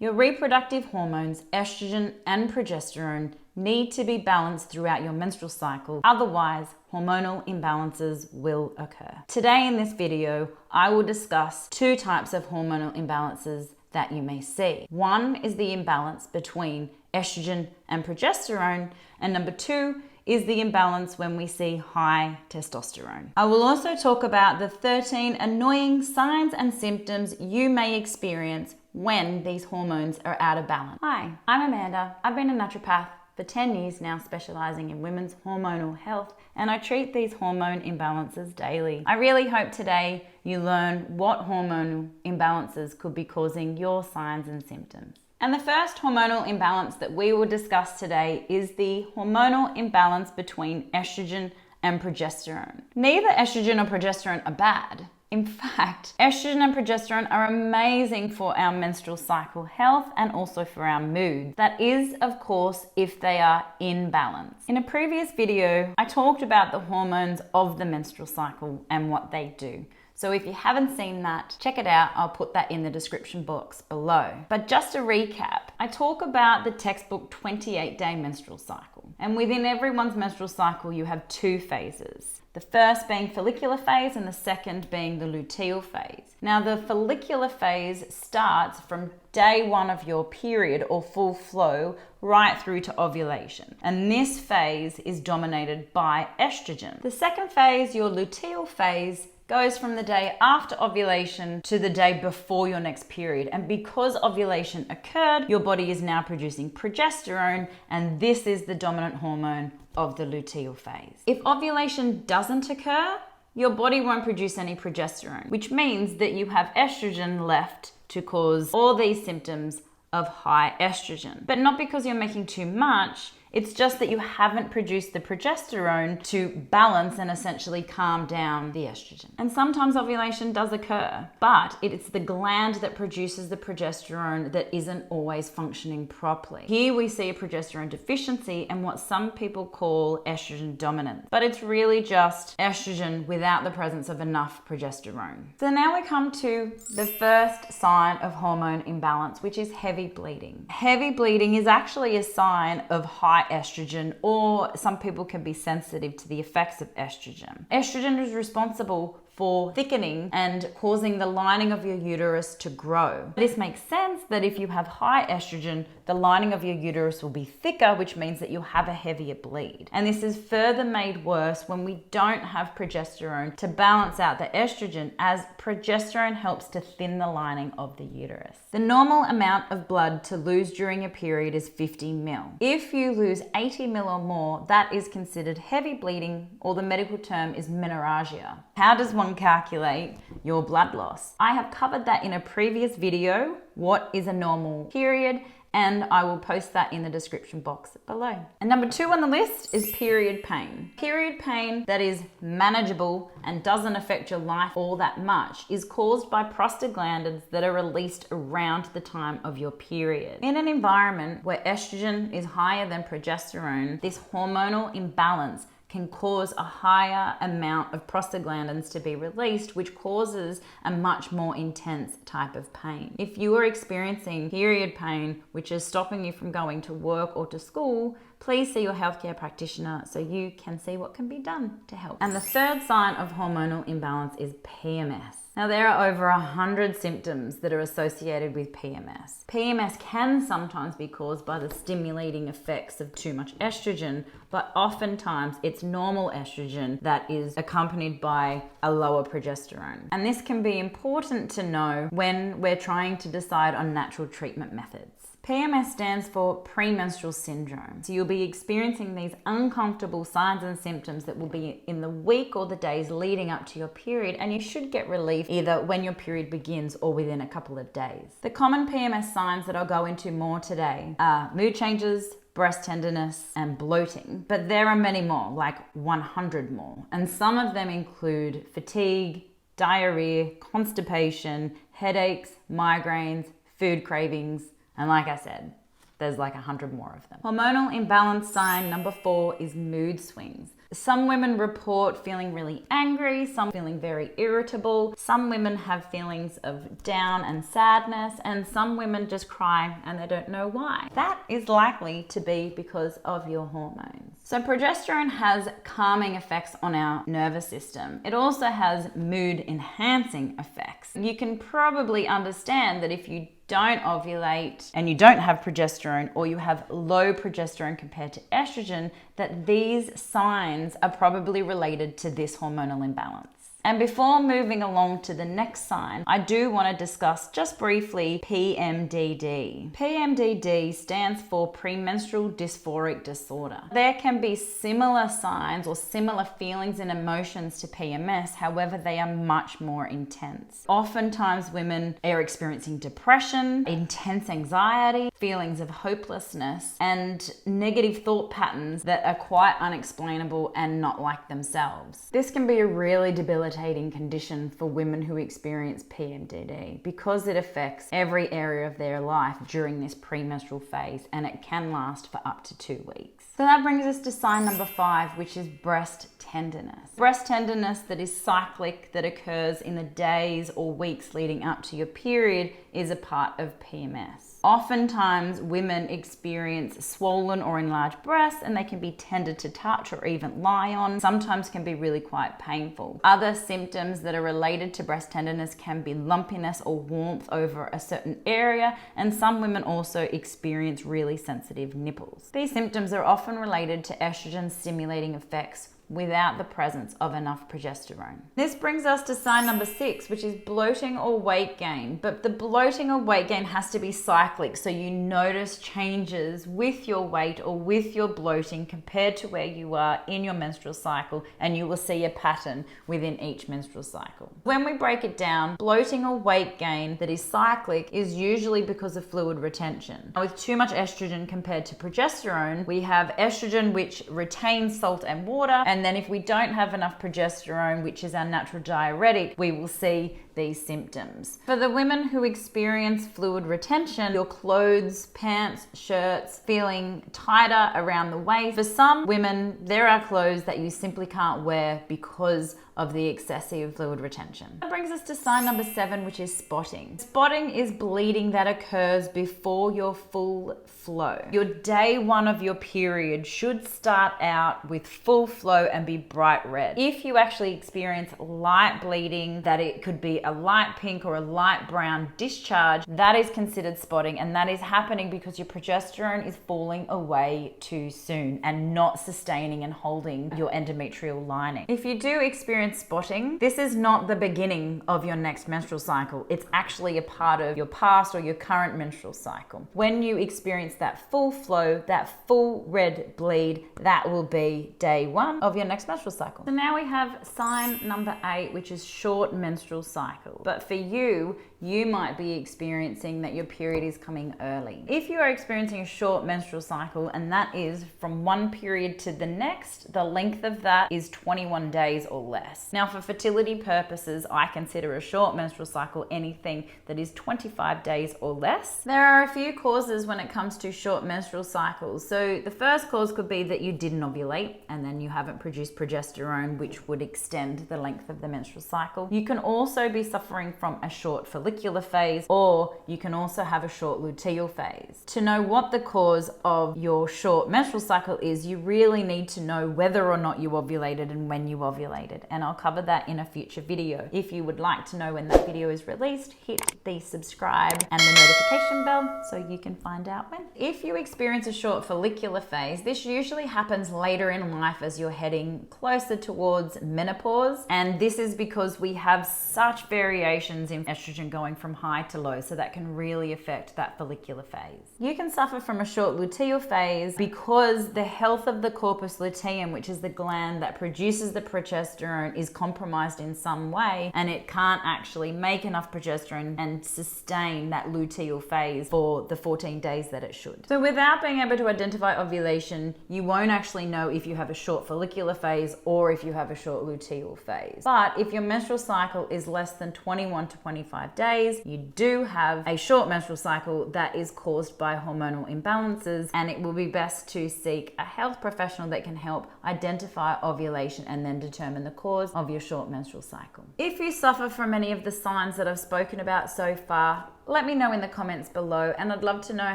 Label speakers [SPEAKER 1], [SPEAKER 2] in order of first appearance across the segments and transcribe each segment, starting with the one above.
[SPEAKER 1] Your reproductive hormones, estrogen and progesterone, need to be balanced throughout your menstrual cycle, otherwise hormonal imbalances will occur. Today in this video, I will discuss two types of hormonal imbalances that you may see. One is the imbalance between estrogen and progesterone, and number two is the imbalance when we see high testosterone. I will also talk about the 13 annoying signs and symptoms you may experience when these hormones are out of balance. Hi, I'm Amanda. I've been a naturopath for 10 years now, specializing in women's hormonal health, and I treat these hormone imbalances daily. I really hope today you learn what hormonal imbalances could be causing your signs and symptoms. And the first hormonal imbalance that we will discuss today is the hormonal imbalance between estrogen and progesterone. Neither estrogen or progesterone are bad. In fact, estrogen and progesterone are amazing for our menstrual cycle health and also for our mood. That is, of course, if they are in balance. In a previous video, I talked about the hormones of the menstrual cycle and what they do. So if you haven't seen that, check it out. I'll put that in the description box below. But just to recap, I talk about the textbook 28-day menstrual cycle. And within everyone's menstrual cycle, you have two phases. The first being follicular phase and the second being the luteal phase. Now, the follicular phase starts from day one of your period or full flow right through to ovulation. And this phase is dominated by estrogen. The second phase, your luteal phase, goes from the day after ovulation to the day before your next period. And because ovulation occurred, your body is now producing progesterone, and this is the dominant hormone of the luteal phase. If ovulation doesn't occur, your body won't produce any progesterone, which means that you have estrogen left to cause all these symptoms of high estrogen. But not because you're making too much, it's just that you haven't produced the progesterone to balance and essentially calm down the estrogen. And sometimes ovulation does occur, but it's the gland that produces the progesterone that isn't always functioning properly. Here we see a progesterone deficiency and what some people call estrogen dominance, but it's really just estrogen without the presence of enough progesterone. So now we come to the first sign of hormone imbalance, which is heavy bleeding. Heavy bleeding is actually a sign of high estrogen, or some people can be sensitive to the effects of estrogen. Estrogen is responsible for thickening and causing the lining of your uterus to grow. This makes sense that if you have high estrogen, the lining of your uterus will be thicker, which means that you'll have a heavier bleed. And this is further made worse when we don't have progesterone to balance out the estrogen, as progesterone helps to thin the lining of the uterus. The normal amount of blood to lose during a period is 50 ml. If you lose 80 ml or more, that is considered heavy bleeding, or the medical term is menorrhagia. How does one calculate your blood loss? I have covered that in a previous video, what is a normal period, and I will post that in the description box below. And number two on the list is period pain. Period pain that is manageable and doesn't affect your life all that much is caused by prostaglandins that are released around the time of your period. In an environment where estrogen is higher than progesterone, this hormonal imbalance can cause a higher amount of prostaglandins to be released, which causes a much more intense type of pain. If you are experiencing period pain, which is stopping you from going to work or to school, please see your healthcare practitioner so you can see what can be done to help. And the third sign of hormonal imbalance is PMS. Now, there are over 100 symptoms that are associated with PMS. PMS can sometimes be caused by the stimulating effects of too much estrogen, but oftentimes it's normal estrogen that is accompanied by a lower progesterone. And this can be important to know when we're trying to decide on natural treatment methods. PMS stands for premenstrual syndrome. So you'll be experiencing these uncomfortable signs and symptoms that will be in the week or the days leading up to your period, and you should get relief either when your period begins or within a couple of days. The common PMS signs that I'll go into more today are mood changes, breast tenderness, and bloating. But there are many more, like 100 more. And some of them include fatigue, diarrhea, constipation, headaches, migraines, food cravings, and like I said, there's like 100 more of them. Hormonal imbalance sign number 4 is mood swings. Some women report feeling really angry, some feeling very irritable, some women have feelings of down and sadness, and some women just cry and they don't know why. That is likely to be because of your hormones. So progesterone has calming effects on our nervous system. It also has mood enhancing effects. You can probably understand that if you don't ovulate and you don't have progesterone, or you have low progesterone compared to estrogen, that these signs are probably related to this hormonal imbalance. And before moving along to the next sign, I do want to discuss just briefly PMDD. PMDD stands for premenstrual dysphoric disorder. There can be similar signs or similar feelings and emotions to PMS, however, they are much more intense. Oftentimes women are experiencing depression, intense anxiety, feelings of hopelessness, and negative thought patterns that are quite unexplainable and not like themselves. This can be a really debilitating condition for women who experience PMDD because it affects every area of their life during this premenstrual phase, and it can last for up to 2 weeks. So that brings us to sign number 5, which is breast tenderness. Breast tenderness that is cyclic, that occurs in the days or weeks leading up to your period, is a part of PMS. Oftentimes, women experience swollen or enlarged breasts, and they can be tender to touch or even lie on. Sometimes can be really quite painful. Other symptoms that are related to breast tenderness can be lumpiness or warmth over a certain area, and some women also experience really sensitive nipples. These symptoms are often related to estrogen stimulating effects without the presence of enough progesterone. This brings us to sign number 6, which is bloating or weight gain. But the bloating or weight gain has to be cyclic, so you notice changes with your weight or with your bloating compared to where you are in your menstrual cycle, and you will see a pattern within each menstrual cycle. When we break it down, bloating or weight gain that is cyclic is usually because of fluid retention. With too much estrogen compared to progesterone, we have estrogen which retains salt and water, and then if we don't have enough progesterone, which is our natural diuretic, we will see these symptoms. For the women who experience fluid retention, your clothes, pants, shirts feeling tighter around the waist. For some women, there are clothes that you simply can't wear because of the excessive fluid retention. That brings us to sign number 7, which is spotting. Spotting is bleeding that occurs before your full flow. Your day 1 of your period should start out with full flow and be bright red. If you actually experience light bleeding, that it could be a light pink or a light brown discharge, that is considered spotting, and that is happening because your progesterone is falling away too soon and not sustaining and holding your endometrial lining. If you do experience spotting, this is not the beginning of your next menstrual cycle. It's actually a part of your past or your current menstrual cycle. When you experience that full flow, that full red bleed, that will be day 1 of your next menstrual cycle. So now we have sign number 8, which is short menstrual cycle. But for you, you might be experiencing that your period is coming early. If you are experiencing a short menstrual cycle, and that is from one period to the next, the length of that is 21 days or less. Now, for fertility purposes, I consider a short menstrual cycle anything that is 25 days or less. There are a few causes when it comes to short menstrual cycles. So the first cause could be that you didn't ovulate and then you haven't produced progesterone, which would extend the length of the menstrual cycle. You can also be suffering from a short follicular phase, or you can also have a short luteal phase. To know what the cause of your short menstrual cycle is, you really need to know whether or not you ovulated and when you ovulated, and I'll cover that in a future video. If you would like to know when that video is released, hit the subscribe and the notification bell so you can find out when. If you experience a short follicular phase, this usually happens later in life as you're heading closer towards menopause, and this is because we have such variations in estrogen going from high to low, so that can really affect that follicular phase. You can suffer from a short luteal phase because the health of the corpus luteum, which is the gland that produces the progesterone, testosterone is compromised in some way and it can't actually make enough progesterone and sustain that luteal phase for the 14 days that it should. So without being able to identify ovulation, you won't actually know if you have a short follicular phase or if you have a short luteal phase. But if your menstrual cycle is less than 21 to 25 days, you do have a short menstrual cycle that is caused by hormonal imbalances, and it will be best to seek a health professional that can help identify ovulation and then determine the cause of your short menstrual cycle. If you suffer from any of the signs that I've spoken about so far, let me know in the comments below, and I'd love to know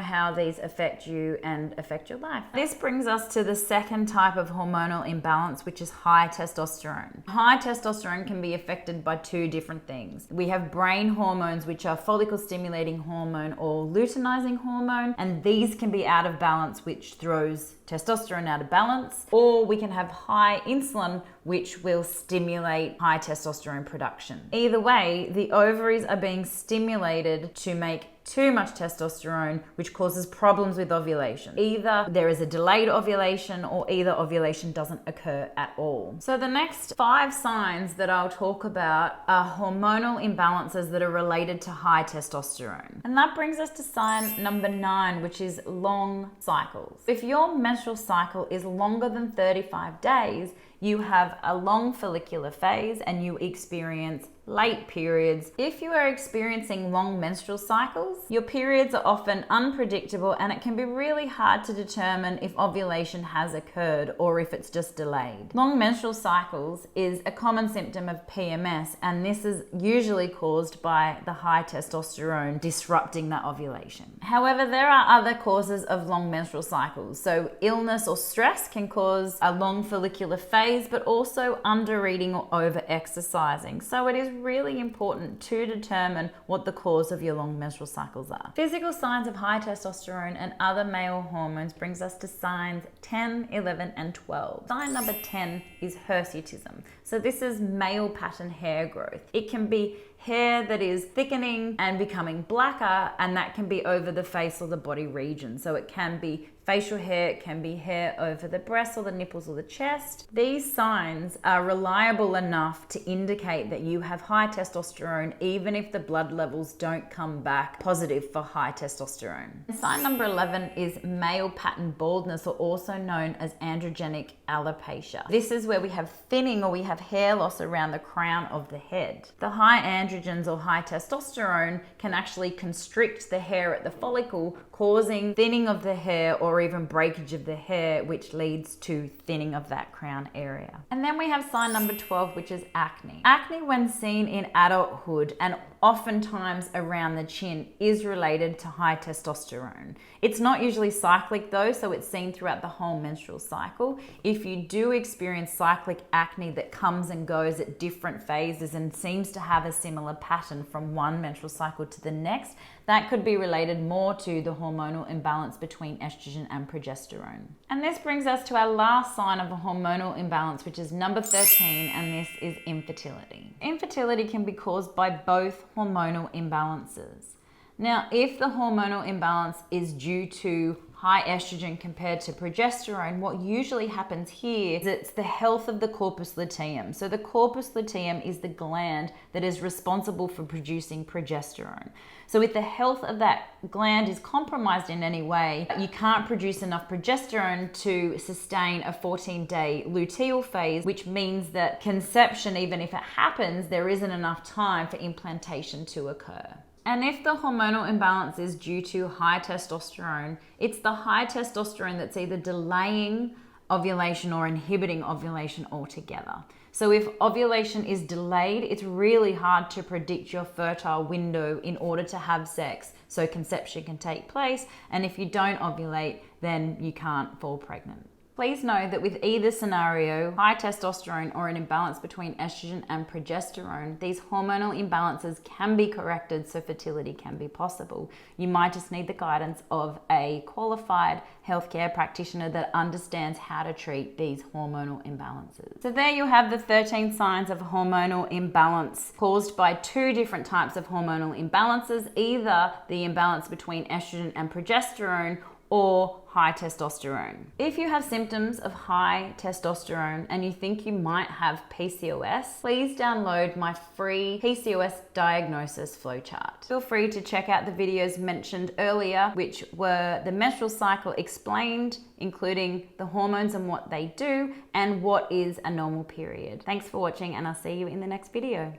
[SPEAKER 1] how these affect you and affect your life. This brings us to the second type of hormonal imbalance, which is high testosterone. High testosterone can be affected by two different things. We have brain hormones, which are follicle stimulating hormone or luteinizing hormone, and these can be out of balance, which throws testosterone out of balance, or we can have high insulin, which will stimulate high testosterone production. Either way, the ovaries are being stimulated to make too much testosterone, which causes problems with ovulation. Either there is a delayed ovulation or either ovulation doesn't occur at all. So the next 5 signs that I'll talk about are hormonal imbalances that are related to high testosterone. And that brings us to sign number 9, which is long cycles. If your menstrual cycle is longer than 35 days, you have a long follicular phase and you experience late periods. If you are experiencing long menstrual cycles, your periods are often unpredictable and it can be really hard to determine if ovulation has occurred or if it's just delayed. Long menstrual cycles is a common symptom of PMS, and this is usually caused by the high testosterone disrupting that ovulation. However, there are other causes of long menstrual cycles. So illness or stress can cause a long follicular phase, but also under-eating or over-exercising. So it is really important to determine what the cause of your long menstrual cycles are. Physical signs of high testosterone and other male hormones brings us to signs 10, 11, and 12. Sign number 10 is hirsutism. So this is male pattern hair growth. It can be hair that is thickening and becoming blacker, and that can be over the face or the body region. So it can be facial hair, it can be hair over the breasts or the nipples or the chest. These signs are reliable enough to indicate that you have high testosterone, even if the blood levels don't come back positive for high testosterone. Sign number 11 is male pattern baldness, or also known as androgenic alopecia. This is where we have thinning or we have hair loss around the crown of the head. The high androgens or high testosterone can actually constrict the hair at the follicle, causing thinning of the hair or even breakage of the hair, which leads to thinning of that crown area. And then we have sign number 12, which is acne. Acne, when seen in adulthood and oftentimes around the chin, is related to high testosterone. It's not usually cyclic though, so it's seen throughout the whole menstrual cycle. If you do experience cyclic acne that comes and goes at different phases and seems to have a similar pattern from one menstrual cycle to the next, that could be related more to the hormonal imbalance between estrogen and progesterone. And this brings us to our last sign of a hormonal imbalance, which is number 13, and this is infertility. Infertility can be caused by both hormonal imbalances. Now, if the hormonal imbalance is due to high estrogen compared to progesterone, what usually happens here is it's the health of the corpus luteum. So the corpus luteum is the gland that is responsible for producing progesterone. So if the health of that gland is compromised in any way, you can't produce enough progesterone to sustain a 14-day luteal phase, which means that conception, even if it happens, there isn't enough time for implantation to occur. And if the hormonal imbalance is due to high testosterone, it's the high testosterone that's either delaying ovulation or inhibiting ovulation altogether. So if ovulation is delayed, it's really hard to predict your fertile window in order to have sex so conception can take place. And if you don't ovulate, then you can't fall pregnant. Please know that with either scenario, high testosterone or an imbalance between estrogen and progesterone, these hormonal imbalances can be corrected so fertility can be possible. You might just need the guidance of a qualified healthcare practitioner that understands how to treat these hormonal imbalances. So there you have the 13 signs of hormonal imbalance caused by 2 different types of hormonal imbalances, either the imbalance between estrogen and progesterone or high testosterone. If you have symptoms of high testosterone and you think you might have PCOS, please download my free PCOS diagnosis flowchart. Feel free to check out the videos mentioned earlier, which were the menstrual cycle explained, including the hormones and what they do, and what is a normal period. Thanks for watching, and I'll see you in the next video.